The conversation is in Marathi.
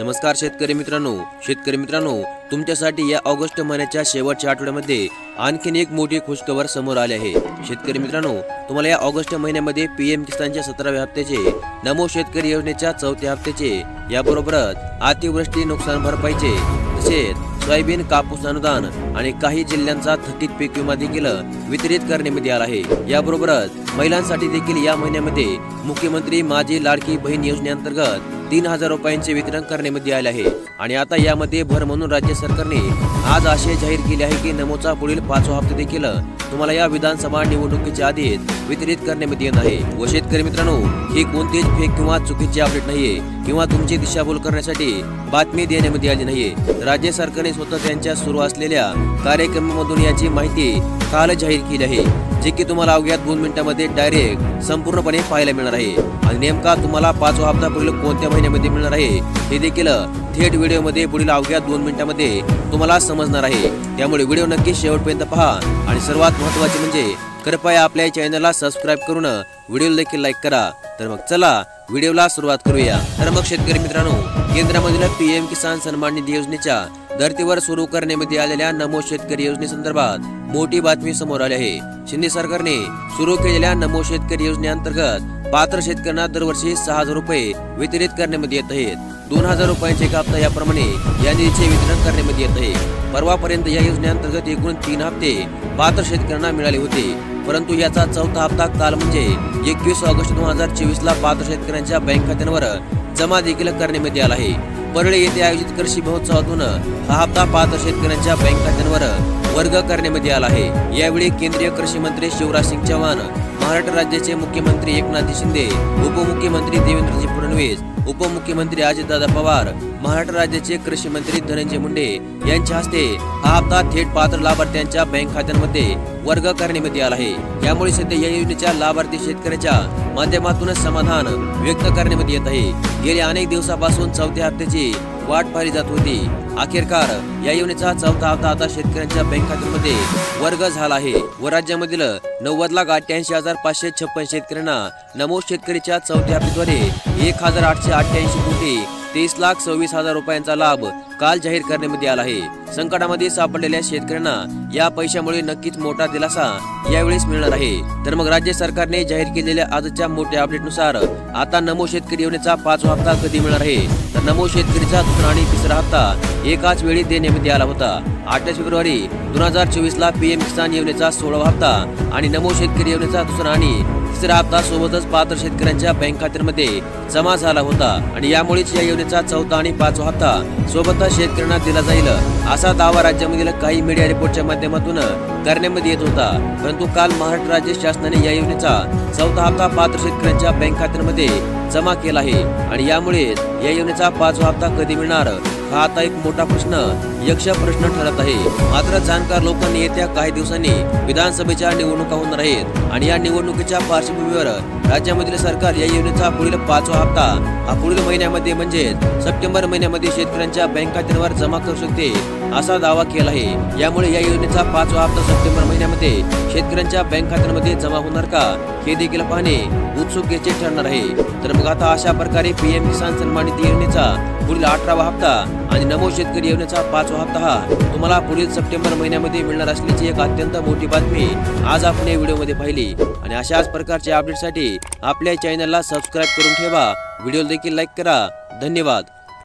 नमस्कार शेतकरी मित्रांनो, तुमच्यासाठी या ऑगस्ट महिन्याच्या शेवटच्या आठवड्यामध्ये आणखीन एक मोठी खुशखबर समोर आली आहे। शेतकरी मित्रांनो, तुम्हाला या ऑगस्ट महिन्यामध्ये पीएम किसानच्या 17व्या हप्त्याचे, नमो शेतकरी योजनेच्या 4थ्या हप्त्याचे, याबरोबरच अतिवृष्टी नुकसान भरपाईचे, तसेच सोयाबीन कापूस अनुदान आणि काही जिल्ह्यांचा थकीत पीक विमा देखील वितरित करण्यात आला आहे। याबरोबरच महिलांसाठी देखील या महिन्यामध्ये मुख्यमंत्री माझी लाडकी बहीण योजनेअंतर्गत 3000 रुपयांचे वितरण करण्यात आले आहे। आणि आता यामध्ये भर म्हणून राज्य सरकारने आज आशय जाहीर केले आहे की नमोचा पुढील 5 हप्ते देखील तुम्हाला या विधानसभा निवडणुकीच्या आधीच वितरित करण्यात येणार आहे। व शेतकरी मित्रांनो, ही कोणतीच फेक किंवा चुकीची अपडेट नाहीये किंवा तुमची दिशाभूल करण्यासाठी बातमी देण्यात आली नाहीये। राज्य सरकारने स्वतः त्यांच्या सुरू असलेल्या कार्यक्रमामधून याची माहिती काल जाहीर केली आहे, जे की तुम्हाला अवघ्या 2 मिनिटांमध्ये डायरेक्ट संपूर्णपणे पाहायला मिळणार आहे। आणि नेमका तुम्हाला 5 हप्ता पुढील कोणत्या महिन्यामध्ये मिळणार आहे हे देखील थेट व्हिडिओमध्ये पुढील अवघ्या 2 मिनिटांमध्ये तुम्हाला समजणार आहे। त्यामुळे व्हिडिओ नक्की शेवटपर्यंत पहा आणि सर्वात महत्त्वाचे म्हणजे कृपया आपल्या चॅनलला सबस्क्राइब करून व्हिडिओला देखील लाईक करा। तर मग चला व्हिडिओला सुरुवात करूया। तर मग शेतकरी मित्रांनो, केंद्रामधील पीएम किसान सन्मान निधी योजनेच्या धर्तीवर सुरू करण्यात आलेल्या नमो शेतकरी योजनेसंदर्भात मोठी बातमी समोर आली आहे। शिंदे सरकारने सुरू केलेल्या नमो शेतकरी योजनेअंतर्गत पात्र शेतकऱ्यांना दरवर्षी 6000 रुपये वितरित करण्यात येत आहेत। 2000 रुपयांचे एक हप्ता याप्रमाणे या निधीचे वितरण करण्यात येत आहे। परवापर्यंत या योजनेअंतर्गत एकूण 3 हप्ते पात्र शेतकऱ्यांना मिळाले होते, परंतु याचा 4था हप्ता काल म्हणजे 21 ऑगस्ट 2024 ला पात्र शेतकऱ्यांच्या बँक खात्यांवर जमा देखील करण्यात आला आहे। परळी येथे आयोजित कृषी महोत्सवातून हा हप्ता पात्र शेतकऱ्यांच्या बँक खात्यांवर वर्ग करण्यात आला आहे। यावेळी केंद्रीय कृषी मंत्री शिवराज सिंग चौहान, महाराष्ट्र राज्याचे मुख्यमंत्री एकनाथ शिंदे, उपमुख्यमंत्री देवेंद्रजी फडणवीस, उपमुख्यमंत्री अजितदादा पवार, महाराष्ट्र राज्याचे कृषी मंत्री धनंजय मुंडे यांच्या हस्ते हा हप्ता थेट पात्र लाभार्थ्यांच्या बँक खात्यांमध्ये वर्ग करण्यात आला आहे। यामुळे सध्या या योजनेच्या लाभार्थी शेतकऱ्याच्या माध्यमातून समाधान व्यक्त करण्यात येत आहे। गेल्या अनेक दिवसापासून 4थ्या हप्त्याची वाट पाहिली जात होती। अखेरकार या योजनेचा 4था हप्ता आता शेतकऱ्यांच्या बँक खात्यांमध्ये वर्ग झाला आहे व राज्यामधील 90,88,556 शेतकऱ्यांना नमो शेतकरीच्या 4थ्या हप्त्याद्वारे 1888 कोटी 30,26,000 रुपयांचा लाभ काल जाहीर करण्यात आला आहे। संकटामध्ये सापडलेल्या शेतकऱ्यांना या पैशामुळे नक्कीच मोठा दिलासा यावेळेस मिळणार आहे। तर मग राज्य सरकारने जाहीर केलेल्या आजच्या मोठ्या अपडेटनुसार आता नमो शेतकरी योजनेचा 5वा हप्ता कधी मिळणार आहे, तर नमो शेतकरीचा 2रा आणि 3रा हप्ता एकाच वेळी देण्यात आला होता। 28 फेब्रुवारी 2024 ला पीएम किसान योजनेचा 16वा हप्ता आणि नमो शेतकरी योजनेचा 2रा आणि 3रा हप्ता सोबतच पात्र शेतकऱ्यांच्या बँक खात्यांमध्ये जमा झाला होता। आणि यामुळेच या योजनेचा 4था आणि 5वा हप्ता सोबतच शेतकऱ्यांना दिला जाईल असा दावा राज्यामधील काही मीडिया रिपोर्टच्या माध्यमातून करण्यात येत होता। परंतु काल महाराष्ट्र राज्य शासनाने या योजनेचा 4था हप्ता पात्र शेतकऱ्यांच्या बँक खात्यांमध्ये जमा केला आहे। आणि यामुळे या योजनेचा 5वा हप्ता कधी मिळणार हा आता एक मोठा यक्ष प्रश्न ठरत आहे। मात्र जाणकार लोकांनी येत्या काही दिवसांनी विधानसभेच्या निवडणुका होणार आहेत आणि या निवडणुकीच्या पार्श्वभूमीवर राज्यामधील सरकार या योजनेचा पुढील 5वा हप्ता हा पुढील महिन्यामध्ये म्हणजे सप्टेंबर महिन्यामध्ये शेतकऱ्यांच्या बँक खात्यांवर जमा करू शकते असा दावा केला आहे। यामुळे या योजनेचा 5वा हप्ता सप्टेंबर महिन्यामध्ये शेतकऱ्यांच्या बँक खात्यांमध्ये जमा होणार का हे देखील पाहणे उत्सुकतेचे ठरणार आहे। तर मग आता अशा प्रकारे पीएम किसान सन्मान निधी योजनेचा पुढील 18वा हप्ता आणि नमो शेतकरी योजनेचा 5वा हप्ता हा तुम्हाला पुढील सप्टेंबर महिन्यामध्ये मिळणार असल्याची एक अत्यंत मोठी बातमी आज आपण या व्हिडिओमध्ये पाहिली। आणि अशाच प्रकारच्या अपडेटसाठी आपल्या चॅनलला सबस्क्राइब करून ठेवा, व्हिडिओ देखील लाईक करा। धन्यवाद।